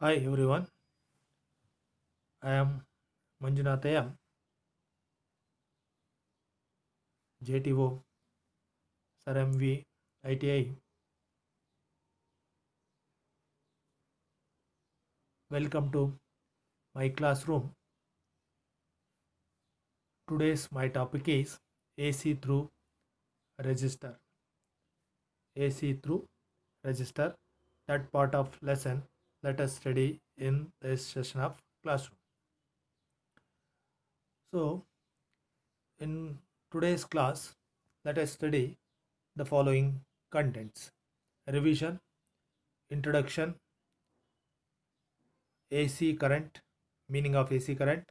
Hi everyone, I am Manjunathayam, JTO, Sir MV, ITI. Welcome to my classroom. Today's my topic is AC through register. AC through register. That part of lesson let us study in this session of classroom. So in today's class, let us study the following contents: revision, introduction, AC current, meaning of AC current,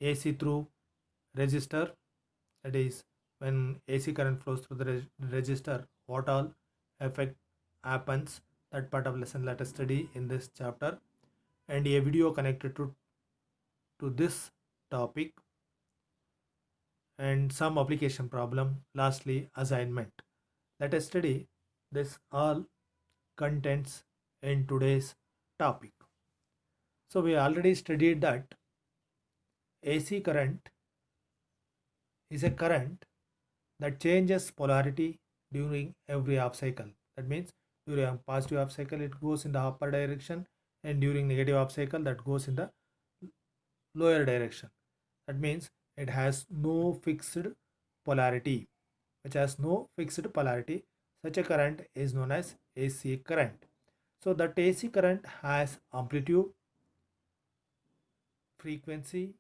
AC through register, that is when AC current flows through the register, what all effect happens, that part of lesson let us study in this chapter, and a video connected to this topic, and some application problem, lastly assignment. Let us study this all contents in today's topic. So we already studied that AC current is a current that changes polarity during every half cycle. That means during a positive half cycle it goes in the upper direction, and during negative half cycle that goes in the lower direction. That means it has no fixed polarity. Which has no fixed polarity, such a current is known as AC current. So that AC current has amplitude, frequency,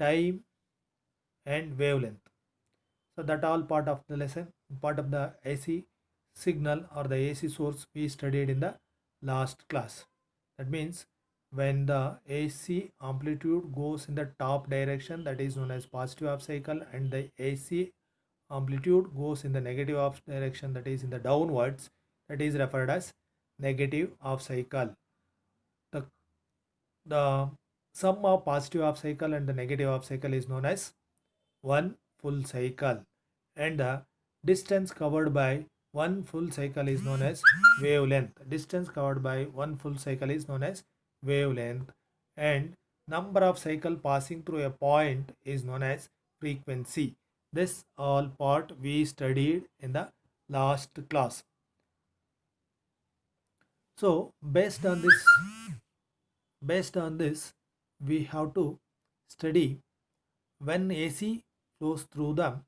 time, and wavelength. So that all part of the lesson, part of the AC signal or the AC source we studied in the last class. That means when the AC amplitude goes in the top direction, that is known as positive half cycle, and the AC amplitude goes in the negative half direction, that is in the downwards, that is referred as negative half cycle. The sum of positive half cycle and the negative half cycle is known as one full cycle, and the distance covered by one full cycle is known as wavelength. Distance covered by one full cycle is known as wavelength, and number of cycle passing through a point is known as frequency. This all part we studied in the last class. So based on this we have to study when AC flows through the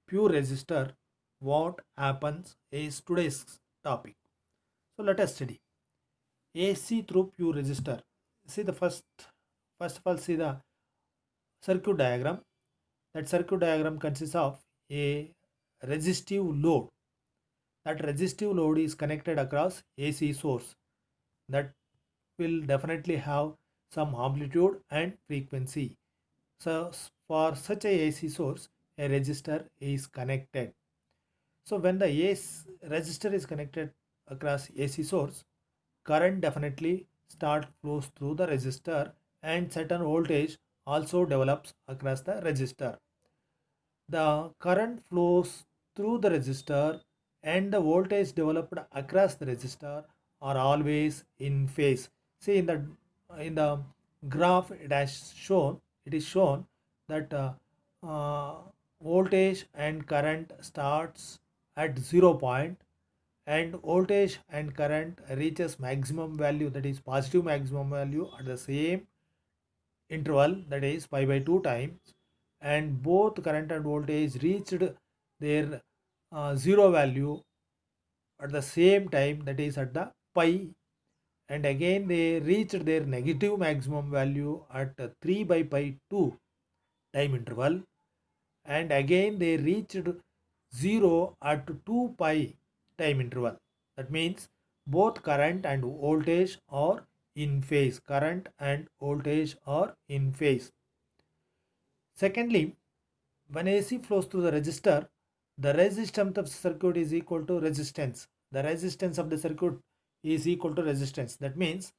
pure resistor, what happens is today's topic. So let us study AC through pure resistor. See the first of all, see the circuit diagram. That circuit diagram consists of a resistive load. That resistive load is connected across AC source. That will definitely have some amplitude and frequency. So for such a AC source, a resistor is connected. So when the AC resistor is connected across AC source, current definitely start flows through the resistor, and certain voltage also develops across the resistor. The current flows through the resistor and the voltage developed across the resistor are always in phase. See in the graph it is shown that uh, voltage and current starts at 0 point, and voltage and current reaches maximum value, that is positive maximum value, at the same interval, that is pi by 2 times, and both current and voltage reached their zero value at the same time, that is at the pi, and again they reached their negative maximum value at 3 by pi 2 time interval, and again they reached 0 at 2 pi time interval. That means both current and voltage are in phase. Current and voltage are in phase. Secondly, when AC flows through the resistor, the resistance of the circuit is equal to resistance. The resistance of the circuit is equal to resistance. That means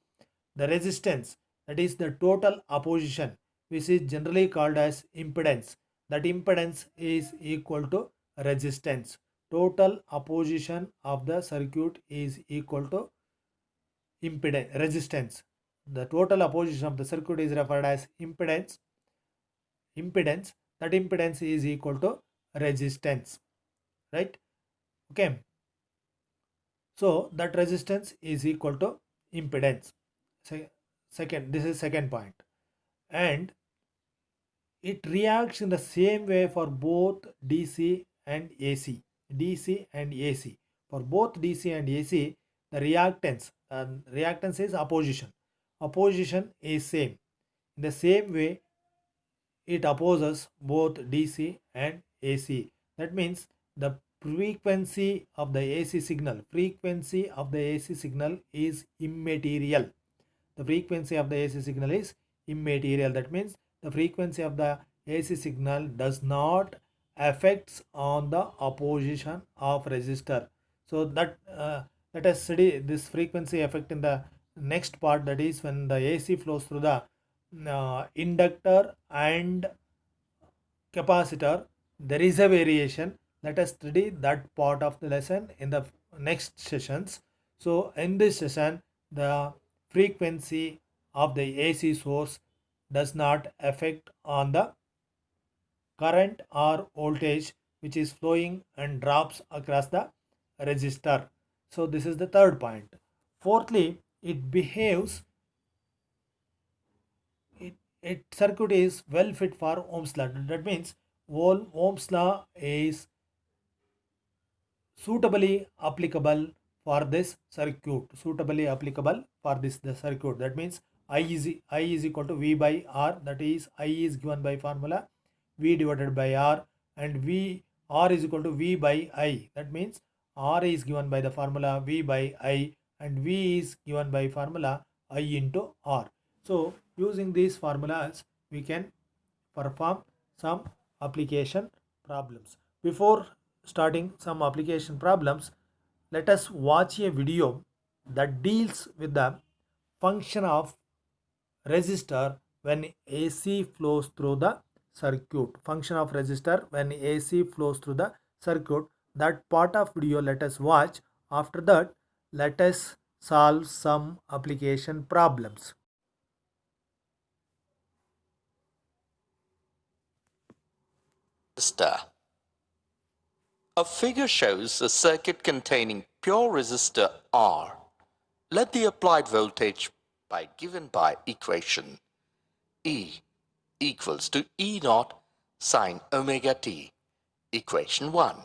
the resistance, that is the total opposition, which is generally called as impedance. That impedance is equal to resistance. Total opposition of the circuit is equal to impedance, resistance. The total opposition of the circuit is referred as impedance. That impedance is equal to resistance, right? Okay, so that resistance is equal to impedance. Second, this is second point. And it reacts in the same way for both DC and AC. DC and AC. For both DC and AC, the reactance is opposition. Opposition is same. In the same way, it opposes both DC and AC. That means the frequency of the AC signal is immaterial. The frequency of the AC signal is immaterial. That means the frequency of the AC signal does not affects on the opposition of resistor. So that let us study this frequency effect in the next part, that is when the AC flows through the inductor and capacitor. There is a variation. Let us study that part of the lesson in the next sessions. So in this session, the frequency of the AC source does not affect on the current or voltage which is flowing and drops across the resistor. So this is the third point. Fourthly, it behaves circuit is well fit for Ohm's law. That means Ohm's law is suitably applicable for this circuit. The circuit. That means I is equal to V by R. That is I is given by formula V divided by R, and R is equal to V by I. That means R is given by the formula V by I, and V is given by formula I into R. So using these formulas, we can perform some application problems. Before starting some application problems, let us watch a video that deals with the function of resistor when AC flows through the circuit. Function of resistor when AC flows through the circuit. That part of video let us watch. After that, let us solve some application problems. Resistor. A figure shows a circuit containing pure resistor R. Let the applied voltage be given by equation E equals to E naught sine omega t, equation 1.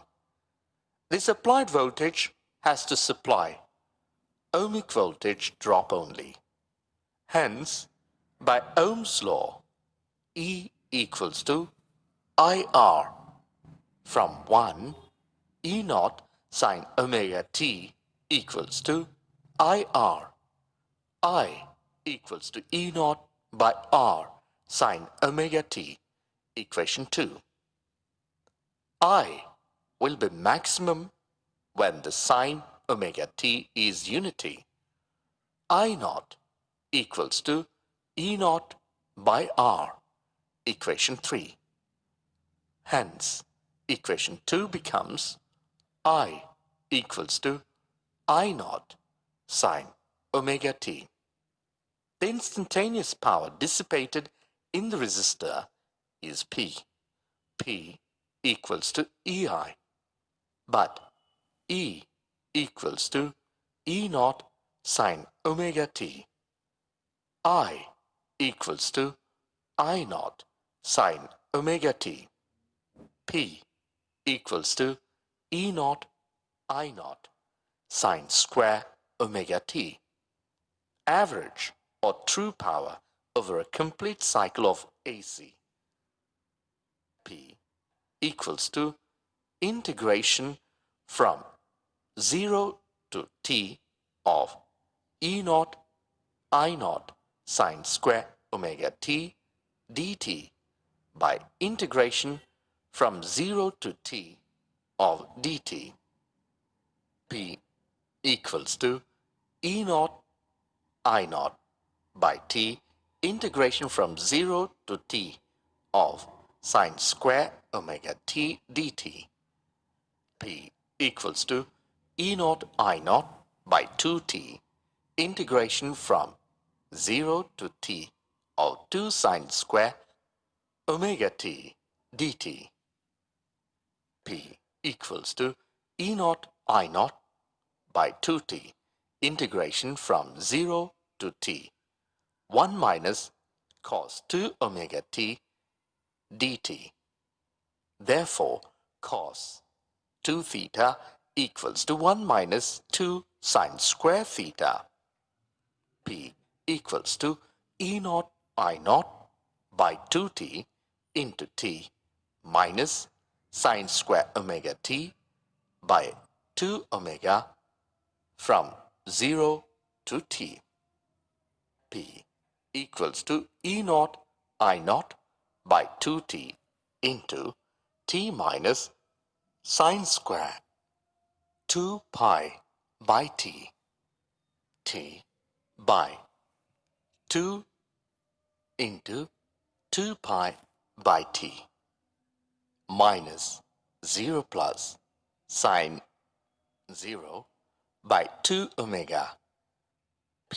This applied voltage has to supply ohmic voltage drop only. Hence, by Ohm's law, E equals to IR from 1 E naught sine omega t equals to IR. I equals to E naught by R sine omega t, equation 2. I will be maximum when the sine omega t is unity. I naught equals to E naught by R, equation 3. Hence, equation 2 becomes I equals to I naught sine omega t. The instantaneous power dissipated in the resistor is P. P equals to EI. But E equals to E naught sine omega t. I equals to I naught sine omega t. P equals to E naught I naught sine square omega t. Average or true power over a complete cycle of AC. P equals to integration from 0 to t of E naught I naught sine square omega t dt by integration from 0 to t of dt. P equals to E naught I naught by t integration from 0 to t of sine square omega t dt. P equals to E naught I naught by 2t integration from 0 to t of 2 sine square omega t dt p equals to E naught I naught by 2t integration from 0 to t 1 minus cos 2 omega t dt. Therefore, cos 2 theta equals to 1 minus 2 sine square theta. P equals to E naught I naught by 2t into t minus sine square omega t by 2 omega from 0 to t. P equals to E naught I naught by 2t into t minus sine square 2 pi by t by 2 into 2 pi by t minus 0 plus sine 0 by 2 omega. P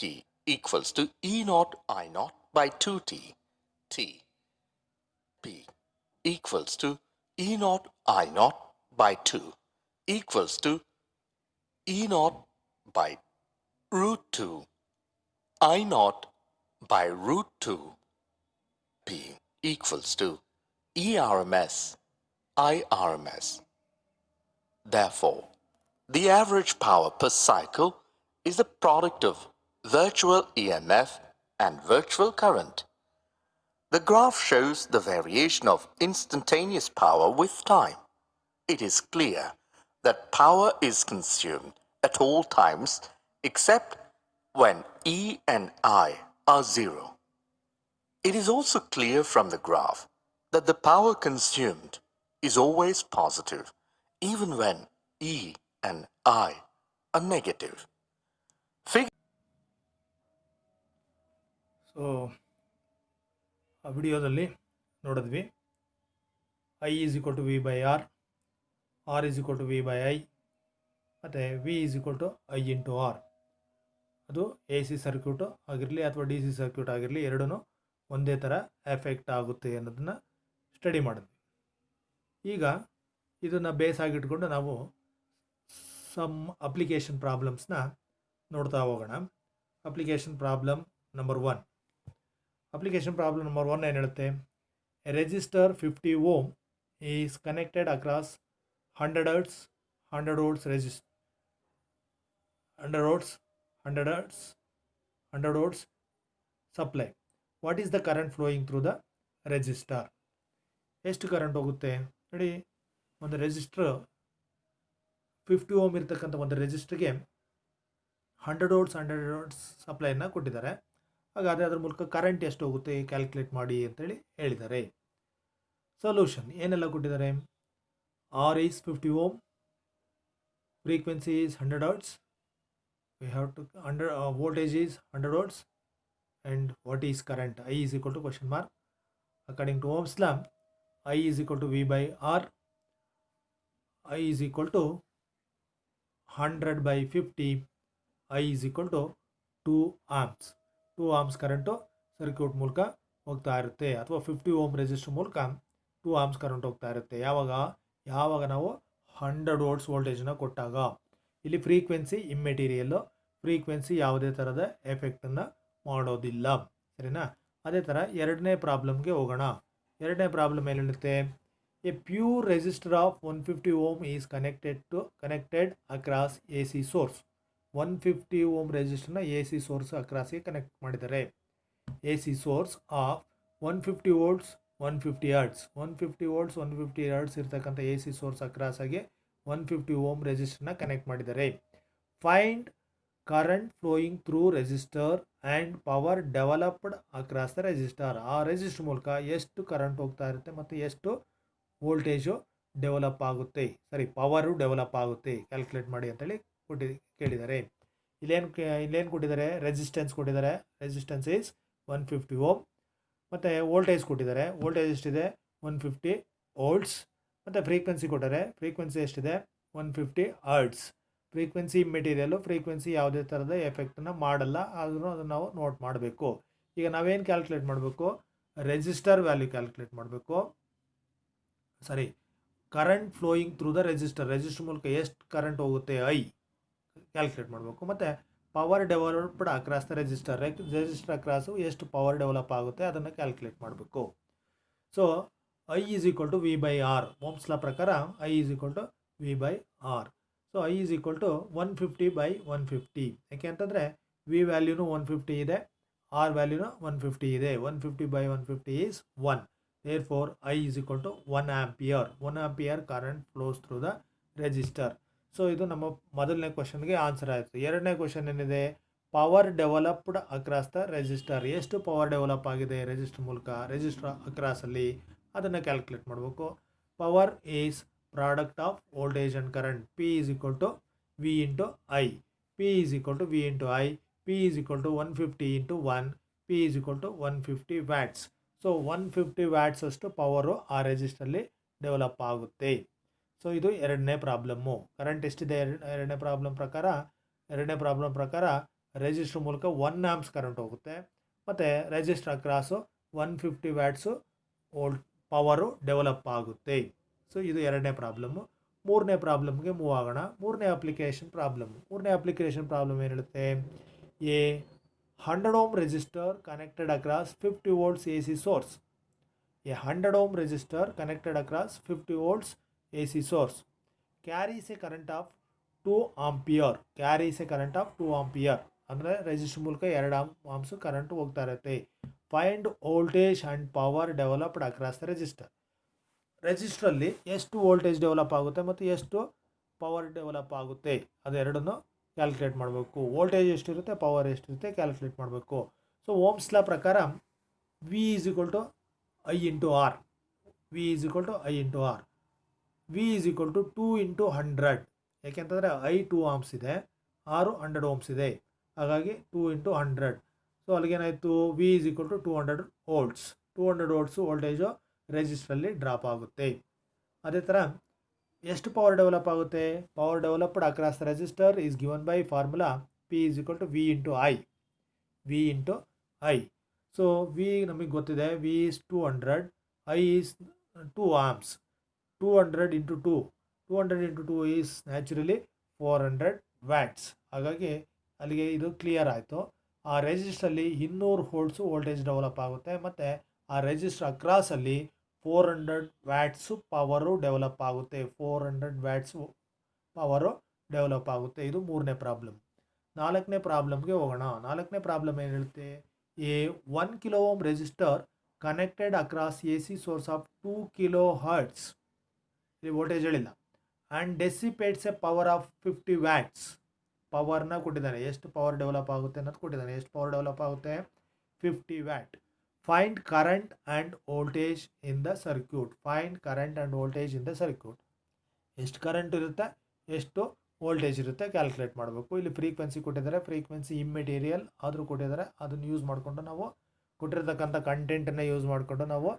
equals to E naught I naught by 2t t. P equals to E naught I naught by 2 equals to E naught by root 2 I naught by root 2. P equals to ERMS IRMS. Therefore, the average power per cycle is the product of virtual EMF and virtual current. The graph shows the variation of instantaneous power with time. It is clear that power is consumed at all times except when E and I are zero. It is also clear from the graph that the power consumed is always positive even when E and I are negative. So ಆ ವಿಡಿಯೋದಲ್ಲಿ ನೋಡಿದ್ವಿ I is equal to V by R is equal to V by I ಮತ್ತು V is equal to I into R. ಅದು A C circuit ಆಗಿರಲಿ ಅಥವಾ D C circuit ಆಗಿರಲಿ ಎರಡೂ ಒಂದೇ ಥರ ಎಫೆಕ್ಟ್ ಆಗುತ್ತೆ ಅನ್ನೋದನ್ನು ಸ್ಟಡಿ ಮಾಡಿದ್ವಿ. ಈಗ ಇದನ್ನು ಬೇಸ್ ಆಗಿಟ್ಕೊಂಡು ನಾವು ಸಮ್ ಅಪ್ಲಿಕೇಶನ್ ಪ್ರಾಬ್ಲಮ್ಸ್ನ ನೋಡ್ತಾ ಹೋಗೋಣ. Application problem number 1. Application problem number 1 ಏನು ಹೇಳುತ್ತೆ? A register 50 ohm is connected across 100 Hz 100 volts resist 100 volts supply. What is the current flowing through the resistor? ಎಷ್ಟು ಕರೆಂಟ್ ಹೋಗುತ್ತೆ ನೋಡಿ. ಒಂದು ರೆಜಿಸ್ಟರ್ 50 ಓಮ್ ಇರ್ತಕ್ಕಂಥ ಒಂದು ರೆಜಿಸ್ಟರ್ಗೆ 100 volts ಸಪ್ಲೈನ ಕೊಟ್ಟಿದ್ದಾರೆ. ಹಾಗಾದರೆ ಅದರ ಮೂಲಕ ಕರೆಂಟ್ ಎಷ್ಟು ಹೋಗುತ್ತೆ ಕ್ಯಾಲ್ಕುಲೇಟ್ ಮಾಡಿ ಅಂತೇಳಿ ಹೇಳಿದ್ದಾರೆ. ಸೊಲ್ಯೂಷನ್ ಏನೆಲ್ಲ ಕೊಟ್ಟಿದ್ದಾರೆ? R is 50 ohm, frequency is 100 Hz, we have to voltage is 100 volts, and what is current? I is equal to question mark. According to Ohm's law, I is equal to V by R. I is equal to 100 by 50. I is equal to 2 amps. 2 amps current circuit ಮೂಲಕ ಹೋಗ್ತಾ ಇರುತ್ತೆ, ಅಥವಾ 50 ohm resistor ಮೂಲಕ 2 amps current ಹೋಗ್ತಾ ಇರುತ್ತೆ. ಯಾವಾಗ ನಾವು 100 volts ವೋಲ್ಟೇಜ್ನ ಕೊಟ್ಟಾಗ. ಇಲ್ಲಿ ಫ್ರೀಕ್ವೆನ್ಸಿ ಇಮ್ಮೆಟೀರಿಯಲ್ಲು, ಫ್ರೀಕ್ವೆನ್ಸಿ ಯಾವುದೇ ಥರದ ಎಫೆಕ್ಟನ್ನು ಮಾಡೋದಿಲ್ಲ, ಸರಿನಾ? ಅದೇ ಥರ ಎರಡನೇ ಪ್ರಾಬ್ಲಮ್ಗೆ ಹೋಗೋಣ. ಎರಡನೇ ಪ್ರಾಬ್ಲಮ್ ಏನಿರುತ್ತೆ? A pure resistor of 150 ohm is connected across A C source. 150 ohm ರೆಸಿಸ್ಟರ್ನ ಎ ಸಿ ಸೋರ್ಸ್ ಅಕ್ರಾಸ್ಗೆ ಕನೆಕ್ಟ್ ಮಾಡಿದ್ದಾರೆ. A C source of 150 volts 150 Hz 150 volts 150 Hz ಇರ್ತಕ್ಕಂಥ ಎ ಸಿ ಸೋರ್ಸ್ ಅಕ್ರಾಸ್ ಆಗಿ 150 ಓಮ್ ರೆಸಿಸ್ಟರ್ನ ಕನೆಕ್ಟ್ ಮಾಡಿದ್ದಾರೆ. Find current flowing through resistor and power developed across the resistor. ಆ resistor ಮೂಲಕ ಎಷ್ಟು ಕರೆಂಟ್ ಹೋಗ್ತಾ ಇರುತ್ತೆ ಮತ್ತು ಎಷ್ಟು ವೋಲ್ಟೇಜು ಡೆವಲಪ್ ಆಗುತ್ತೆ, ಪವರು ಡೆವಲಪ್ ಆಗುತ್ತೆ ಕ್ಯಾಲ್ಕುಲೇಟ್ ಮಾಡಿ ಅಂತೇಳಿ ಕೇಳಿದ್ದಾರೆ. ಇಲ್ಲೇನು ಕೊಟ್ಟಿದ್ದಾರೆ? ರೆಸಿಸ್ಟೆನ್ಸ್ ಕೊಟ್ಟಿದ್ದಾರೆ. Resistance is 150 ohm. ಮತ್ತು ವೋಲ್ಟೇಜ್ ಕೊಟ್ಟಿದ್ದಾರೆ. ವೋಲ್ಟೇಜ್ ಎಷ್ಟಿದೆ? 150 volts. ಮತ್ತು ಫ್ರೀಕ್ವೆನ್ಸಿ ಕೊಟ್ಟರೆ. ಫ್ರೀಕ್ವೆನ್ಸಿ ಎಷ್ಟಿದೆ? 150 Hz. ಫ್ರೀಕ್ವೆನ್ಸಿ ಇಮ್ಮೆಟೀರಿಯಲ್ಲು, ಫ್ರೀಕ್ವೆನ್ಸಿ ಯಾವುದೇ ಥರದ ಎಫೆಕ್ಟನ್ನು ಮಾಡಲ್ಲ, ಆದರೂ ಅದನ್ನು ನಾವು ನೋಟ್ ಮಾಡಬೇಕು. ಈಗ ನಾವೇನು ಕ್ಯಾಲ್ಕುಲೇಟ್ ಮಾಡಬೇಕು, ರೆಜಿಸ್ಟರ್ ವ್ಯಾಲ್ಯೂ ಕ್ಯಾಲ್ಕುಲೇಟ್ ಮಾಡಬೇಕು. Sorry, current flowing through the resistor ಮೂಲಕ ಎಷ್ಟು ಕರೆಂಟ್ ಹೋಗುತ್ತೆ ಐ ಕ್ಯಾಲ್ಕುಲೇಟ್ ಮಾಡಬೇಕು. ಮತ್ತು power developed across the resistor across ಎಷ್ಟು ಪವರ್ ಡೆವಲಪ್ ಆಗುತ್ತೆ ಅದನ್ನು ಕ್ಯಾಲ್ಕುಲೇಟ್ ಮಾಡಬೇಕು. So I is equal to V by R. Ohm's law ಪ್ರಕಾರ I is equal to V by R. So I is equal to 150/150. ಯಾಕೆ ಅಂತಂದರೆ V ವ್ಯಾಲ್ಯೂನು 150 ಇದೆ, R ವ್ಯಾಲ್ಯೂನು 150 ಇದೆ. 150/150 is 1. Therefore, I is equal to 1 ampere. 1 ampere current flows through the register. So ಇದು ನಮ್ಮ ಮೊದಲನೇ ಕ್ವಶನ್ಗೆ answer ಆಯಿತು. ಎರಡನೇ ಕ್ವಶನ್ ಏನಿದೆ, power developed across the register. ಎಷ್ಟು ಪವರ್ ಡೆವಲಪ್ ಆಗಿದೆ ರೆಜಿಸ್ಟರ್ ಮೂಲಕ, ರೆಜಿಸ್ಟರ್ ಅಕ್ರಾಸಲ್ಲಿ, ಅದನ್ನು ಕ್ಯಾಲ್ಕುಲೇಟ್ ಮಾಡಬೇಕು. Power is product of voltage and current. P is equal to V into I. P is equal to V into I. P is equal to 150 into 1. P is equal to 150 watts. So 150 watts ಅಷ್ಟು power ಆ ರೆಜಿಸ್ಟ್ರಲ್ಲಿ develop ಆಗುತ್ತೆ. So ಇದು ಎರಡನೇ problem. Current ಎಷ್ಟಿದೆ ಎರಡನೇ problem ಪ್ರಕಾರ register ಮೂಲಕ 1 amps current ಹೋಗುತ್ತೆ, ಮತ್ತು ರೆಜಿಸ್ಟರ್ ಅಕ್ರಾಸು 150 ವ್ಯಾಟ್ಸು ಪವರು ಡೆವಲಪ್ ಆಗುತ್ತೆ. ಸೊ ಇದು ಎರಡನೇ ಪ್ರಾಬ್ಲಮ್ಮು. ಮೂರನೇ ಪ್ರಾಬ್ಲಮ್ಗೆ ಮೂವ್ ಆಗೋಣ. ಮೂರನೇ ಅಪ್ಲಿಕೇಶನ್ ಪ್ರಾಬ್ಲಮ್ ಏನು ಹೇಳುತ್ತೆ, 100 ohm resistor connected across 50 volts AC source. A 100 ohm resistor connected across 50 volts AC source carries a current of 2 ampere. ಅಂದರೆ ರೆಜಿಸ್ಟರ್ ಮೂಲಕ 2 ಆಂಪ್ಸ್ ಕರೆಂಟ್ ಹೋಗ್ತಾ ಇರುತ್ತೆ. Find voltage and power developed across the resistor. ರೆಜಿಸ್ಟ್ರಲ್ಲಿ ಎಷ್ಟು voltage develop ಆಗುತ್ತೆ ಮತ್ತು ಎಷ್ಟು power develop ಆಗುತ್ತೆ ಅದೆರಡನ್ನು ಕ್ಯಾಲ್ಕುಲೇಟ್ ಮಾಡಬೇಕು. ವೋಲ್ಟೇಜ್ ಎಷ್ಟಿರುತ್ತೆ, ಪವರ್ ಎಷ್ಟಿರುತ್ತೆ ಕ್ಯಾಲ್ಕುಲೇಟ್ ಮಾಡಬೇಕು. ಸೊ ಓಮ್ಸ್ ಲಾ ಪ್ರಕಾರ V is equal to I into R. V is equal to 2 into 100. ಯಾಕೆಂತಂದರೆ ಐ 2 ಆಂಪ್ಸ್ ಇದೆ, ಆರು 100 ಓಮ್ಸ್ ಇದೆ, ಹಾಗಾಗಿ 2 ಇಂಟು 100. ಸೊ ಅಲ್ಲಿಗೇನಾಯಿತು, V is equal to 200 volts. 200 volts voltage ರೆಜಿಸ್ಟ್ರಲ್ಲಿ ಡ್ರಾಪ್ ಆಗುತ್ತೆ. ಅದೇ ಥರ ಎಷ್ಟು ಪವರ್ ಡೆವಲಪ್ ಆಗುತ್ತೆ, power developed across the resistor is given by formula P is equal to V into I. So V ನಮಗೆ ಗೊತ್ತಿದೆ, V is 200, I is 2 amps. 200 into 2 is naturally 400 watts. ಹಾಗಾಗಿ ಅಲ್ಲಿಗೆ ಇದು ಕ್ಲಿಯರ್ ಆಯಿತು. ಆ ರೆಜಿಸ್ಟ್ರಲ್ಲಿ 200 ವೋಲ್ಟ್ಸು ವೋಲ್ಟೇಜ್ ಡೆವಲಪ್ ಆಗುತ್ತೆ, ಮತ್ತು ಆ ರೆಜಿಸ್ಟರ್ ಅಕ್ರಾಸಲ್ಲಿ 400 ವ್ಯಾಟ್ಸು ಪವರು ಡೆವಲಪ್ ಆಗುತ್ತೆ. 400 ವ್ಯಾಟ್ಸು ಪವರು ಡೆವಲಪ್ ಆಗುತ್ತೆ. ಇದು ಮೂರನೇ ಪ್ರಾಬ್ಲಮ್. ನಾಲ್ಕನೇ ಪ್ರಾಬ್ಲಮ್ಗೆ ಹೋಗೋಣ. ನಾಲ್ಕನೇ ಪ್ರಾಬ್ಲಮ್ ಏನು ಹೇಳುತ್ತೆ, a 1 kilo ohm resistor connected across A C source of 2 kHz. ಇಲ್ಲಿ ವೋಲ್ಟೇಜ್ ಹೇಳಿಲ್ಲ. And dissipates a power of 50 watts. ಪವರ್ನ ಕೊಟ್ಟಿದ್ದಾನೆ, ಎಷ್ಟು ಪವರ್ ಡೆವಲಪ್ ಆಗುತ್ತೆ ಅನ್ನೋದು ಕೊಟ್ಟಿದ್ದಾನೆ. ಎಷ್ಟು ಪವರ್ ಡೆವಲಪ್ ಆಗುತ್ತೆ, 50 watt. Find current and voltage in the circuit. ಎಷ್ಟು ಕರೆಂಟ್ ಇರುತ್ತೆ, ಎಷ್ಟು ವೋಲ್ಟೇಜ್ ಇರುತ್ತೆ ಕ್ಯಾಲ್ಕುಲೇಟ್ ಮಾಡಬೇಕು. ಇಲ್ಲಿ ಫ್ರೀಕ್ವೆನ್ಸಿ ಕೊಟ್ಟಿದ್ದಾರೆ, ಫ್ರೀಕ್ವೆನ್ಸಿ ಇಮ್ಮೆಟೀರಿಯಲ್ ಆದರೂ ಕೊಟ್ಟಿದ್ದಾರೆ, ಅದನ್ನು ಯೂಸ್ ಮಾಡಿಕೊಂಡು ನಾವು ಕೊಟ್ಟಿರ್ತಕ್ಕಂಥ ಕಂಟೆಂಟನ್ನು ಯೂಸ್ ಮಾಡಿಕೊಂಡು ನಾವು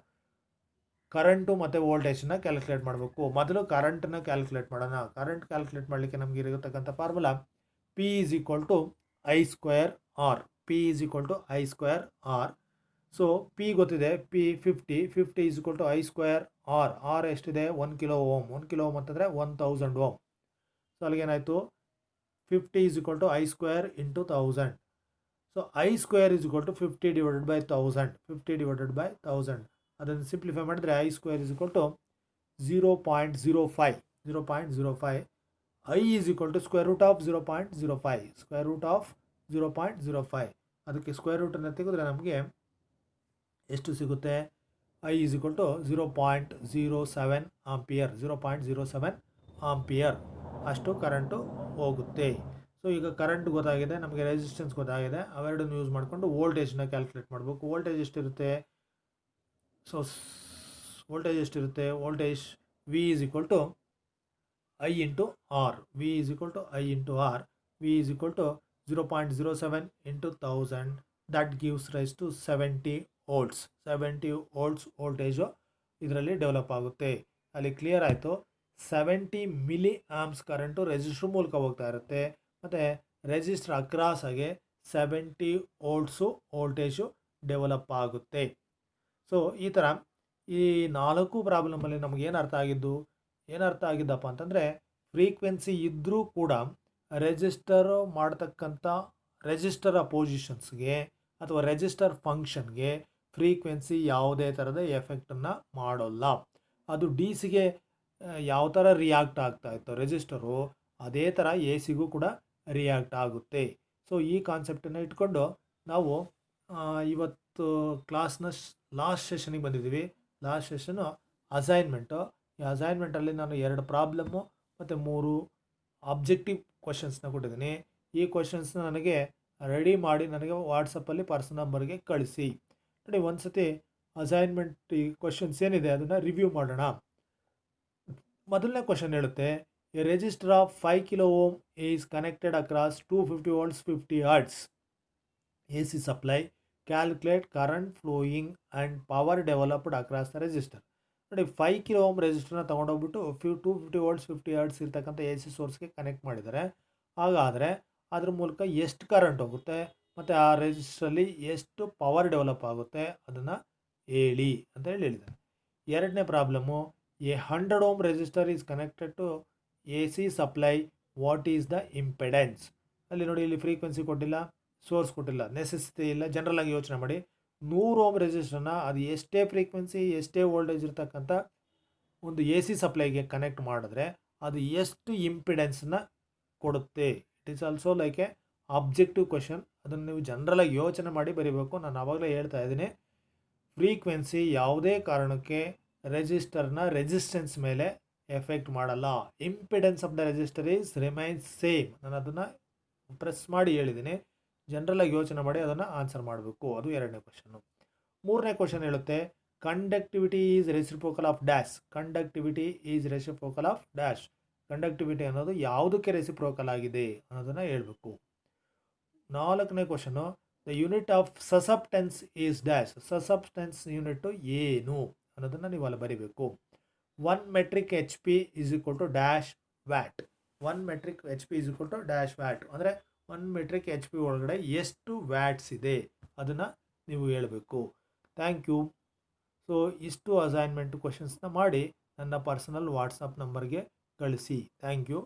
ಕರೆಂಟು ಮತ್ತು ವೋಲ್ಟೇಜನ್ನ ಕ್ಯಾಲ್ಕುಲೇಟ್ ಮಾಡಬೇಕು. ಮೊದಲು ಕರೆಂಟನ್ನು ಕ್ಯಾಲ್ಕುಲೇಟ್ ಮಾಡೋಣ. ಕರೆಂಟ್ ಕ್ಯಾಲ್ಕುಲೇಟ್ ಮಾಡಲಿಕ್ಕೆ ನಮಗೆ ಇರತಕ್ಕಂಥ formula P is equal to I square R. So P ಗೊತ್ತಿದೆ, P 50 is equal to I square R ಎಷ್ಟಿದೆ, 1 kilo ohm. 1 kilo ohm ಅಂತಂದರೆ 1000 ohm. ಸೊ ಅಲ್ಲಿಗೇನಾಯಿತು, 50 is equal to I square into 1000. So I square is equal to 50 divided by 1000. ಅದನ್ನು simplify ಮಾಡಿದ್ರೆ I square is equal to 0.05. I is equal to square root of 0.05. ಅದಕ್ಕೆ square ರೂಟನ್ನು ತೆಗೆದ್ರೆ ನಮಗೆ ಎಷ್ಟು ಸಿಗುತ್ತೆ, I is equal to 0.07 ampere ಅಷ್ಟು current ಹೋಗುತ್ತೆ. ಸೊ ಈಗ ಕರೆಂಟ್ ಗೊತ್ತಾಗಿದೆ, ನಮಗೆ ರೆಸಿಸ್ಟೆನ್ಸ್ ಗೊತ್ತಾಗಿದೆ, ಅವೆರಡನ್ನು ಯೂಸ್ ಮಾಡಿಕೊಂಡು ವೋಲ್ಟೇಜ್ನ ಕ್ಯಾಲ್ಕುಲೇಟ್ ಮಾಡಬೇಕು. ವೋಲ್ಟೇಜ್ ಎಷ್ಟಿರುತ್ತೆ V is equal to I into R. V is equal to 0.07 into 1000. That gives rise to 70 volts voltage ಇದರಲ್ಲಿ ಡೆವಲಪ್ ಆಗುತ್ತೆ. ಅಲ್ಲಿ ಕ್ಲಿಯರ್ ಆಯಿತು. 70 ಮಿಲಿ ಆಮ್ಸ್ ಕರೆಂಟು ರೆಜಿಸ್ಟರ್ ಮೂಲಕ ಹೋಗ್ತಾ ಇರುತ್ತೆ. ಮತ್ತು ರೆಜಿಸ್ಟರ್ ಅಕ್ರಾಸ್ ಆಗಿ 70 ವೋಲ್ಟ್ಸು ವೋಲ್ಟೇಜು ಡೆವಲಪ್ ಆಗುತ್ತೆ. ಸೊ ಈ ಥರ ಈ 4 ಪ್ರಾಬ್ಲಮಲ್ಲಿ ನಮಗೇನು ಅರ್ಥ ಆಗಿದ್ದಪ್ಪ ಅಂತಂದರೆ, ಫ್ರೀಕ್ವೆನ್ಸಿ ಇದ್ದರೂ ಕೂಡ ರೆಜಿಸ್ಟರ್ ಮಾಡ್ತಕ್ಕಂಥ ರೆಜಿಸ್ಟರ್ ಪೊಸಿಷನ್ಸ್ಗೆ ಅಥವಾ ರೆಜಿಸ್ಟರ್ ಫಂಕ್ಷನ್ಗೆ ಫ್ರೀಕ್ವೆನ್ಸಿ ಯಾವುದೇ ಥರದ ಎಫೆಕ್ಟನ್ನು ಮಾಡೋಲ್ಲ. ಅದು ಡಿ ಸಿಗೆ ಯಾವ ಥರ ರಿಯಾಕ್ಟ್ ಆಗ್ತಾ ಇತ್ತು ರೆಜಿಸ್ಟರು, ಅದೇ ಥರ ಎ ಸಿಗೂ ಕೂಡ ರಿಯಾಕ್ಟ್ ಆಗುತ್ತೆ. ಸೊ ಈ ಕಾನ್ಸೆಪ್ಟನ್ನು ಇಟ್ಕೊಂಡು ನಾವು ಇವತ್ತು ಕ್ಲಾಸ್ನ ಲಾಸ್ಟ್ ಸೆಷನಿಗೆ ಬಂದಿದ್ದೀವಿ. Last session assignment. ಈ ಅಸೈನ್ಮೆಂಟಲ್ಲಿ ನಾನು 2 ಪ್ರಾಬ್ಲಮ್ಮು ಮತ್ತು 3 ಆಬ್ಜೆಕ್ಟಿವ್ ಕ್ವಶನ್ಸ್ನ ಕೊಟ್ಟಿದ್ದೀನಿ. ಈ ಕ್ವಶನ್ಸ್ನ ನನಗೆ ರೆಡಿ ಮಾಡಿ ನನಗೆ ವಾಟ್ಸಪ್ಪಲ್ಲಿ ಪರ್ಸನಲ್ ನಂಬರ್ಗೆ ಕಳಿಸಿ. ನೋಡಿ, ಒಂದು ಸತಿ ಅಸೈನ್ಮೆಂಟ್ ಈ ಕ್ವಶನ್ಸ್ ಏನಿದೆ ಅದನ್ನು ರಿವ್ಯೂ ಮಾಡೋಣ. ಮೊದಲನೇ ಕ್ವಶನ್ ಹೇಳುತ್ತೆ, a register of 5 kilo ohm is connected across 250 volts 50 hertz AC supply. Calculate current flowing and power developed across the register. ನೋಡಿ, 5 ಕಿಲೋ ಓಮ್ ರೆಜಿಸ್ಟರ್ನ ತೊಗೊಂಡೋಗ್ಬಿಟ್ಟು 250 ವೋಲ್ಟ್ಸ್ 50 ಹರ್ಟ್ಸ್ ಇರ್ತಕ್ಕಂಥ AC ಸೋರ್ಸ್ಗೆ ಕನೆಕ್ಟ್ ಮಾಡಿದ್ದಾರೆ. ಹಾಗಾದರೆ ಅದ್ರ ಮೂಲಕ ಎಷ್ಟು ಕರೆಂಟ್ ಹೋಗುತ್ತೆ ಮತ್ತು ಆ ರೆಜಿಸ್ಟ್ರಲ್ಲಿ ಎಷ್ಟು ಪವರ್ ಡೆವಲಪ್ ಆಗುತ್ತೆ ಅದನ್ನು ಹೇಳಿ ಅಂತ ಹೇಳಿದ್ದಾರೆ. ಎರಡನೇ problem, a 100 ohm register is connected to AC supply, what is the impedance. ಅಲ್ಲಿ ನೋಡಿ, ಇಲ್ಲಿ ಫ್ರೀಕ್ವೆನ್ಸಿ ಕೊಟ್ಟಿಲ್ಲ, ಸೋರ್ಸ್ ಕೊಟ್ಟಿಲ್ಲ, ನೆಸೆಸಿಟಿ ಇಲ್ಲ. ಜನರಲಾಗಿ ಯೋಚನೆ ಮಾಡಿ, 100 ಓಮ್ ರೆಜಿಸ್ಟರ್ನ ಅದು ಎಷ್ಟೇ ಫ್ರೀಕ್ವೆನ್ಸಿ ಎಷ್ಟೇ ವೋಲ್ಟೇಜ್ ಇರ್ತಕ್ಕಂಥ ಒಂದು AC ಸಪ್ಲೈಗೆ ಕನೆಕ್ಟ್ ಮಾಡಿದ್ರೆ ಅದು ಎಷ್ಟು ಇಂಪಿಡೆನ್ಸನ್ನ ಕೊಡುತ್ತೆ. It is also like A objective question. ಅದನ್ನು ನೀವು ಜನರಲಾಗಿ ಯೋಚನೆ ಮಾಡಿ ಬರೀಬೇಕು. ನಾನು ಆವಾಗಲೇ ಹೇಳ್ತಾ ಇದ್ದೀನಿ, ಫ್ರೀಕ್ವೆನ್ಸಿ ಯಾವುದೇ ಕಾರಣಕ್ಕೆ ರೆಜಿಸ್ಟರ್ನ ರೆಸಿಸ್ಟೆನ್ಸ್ ಮೇಲೆ ಎಫೆಕ್ಟ್ ಮಾಡಲ್ಲ. Impedance of the resistor is remains same. ನಾನು ಅದನ್ನು ಪ್ರೆಸ್ ಮಾಡಿ ಹೇಳಿದ್ದೀನಿ. ಜನರಲಾಗಿ ಯೋಚನೆ ಮಾಡಿ ಅದನ್ನು ಆನ್ಸರ್ ಮಾಡಬೇಕು. ಅದು ಎರಡನೇ ಕ್ವಶನ್ನು. ಮೂರನೇ ಕ್ವಶನ್ ಹೇಳುತ್ತೆ, conductivity is reciprocal of dash. Conductivity is reciprocal of dash. Conductivity ಅನ್ನೋದು ಯಾವುದಕ್ಕೆ ರೆಸಿಪ್ರೋಕಲ್ ಆಗಿದೆ ಅನ್ನೋದನ್ನು ಹೇಳಬೇಕು. ನಾಲ್ಕನೇ question, the unit of susceptance is dash. Susceptance unit ಏನು ಅನ್ನೋದನ್ನು ನೀವು ಅಲ್ಲಿ ಬರೀಬೇಕು. 1 metric HP is equal to dash watt. 1 metric HP is equal to dash watt. ಅಂದರೆ 1 metric HP ಒಳಗಡೆ ಎಷ್ಟು ವ್ಯಾಟ್ಸ್ ಇದೆ ಅದನ್ನು ನೀವು ಹೇಳಬೇಕು. Thank you. ಸೊ ಇಷ್ಟು ಅಸೈನ್ಮೆಂಟ್ ಕ್ವಶನ್ಸ್ನ ಮಾಡಿ ನನ್ನ ಪರ್ಸನಲ್ ವಾಟ್ಸಪ್ ನಂಬರ್ಗೆ ಕಳಿಸಿ. Thank you.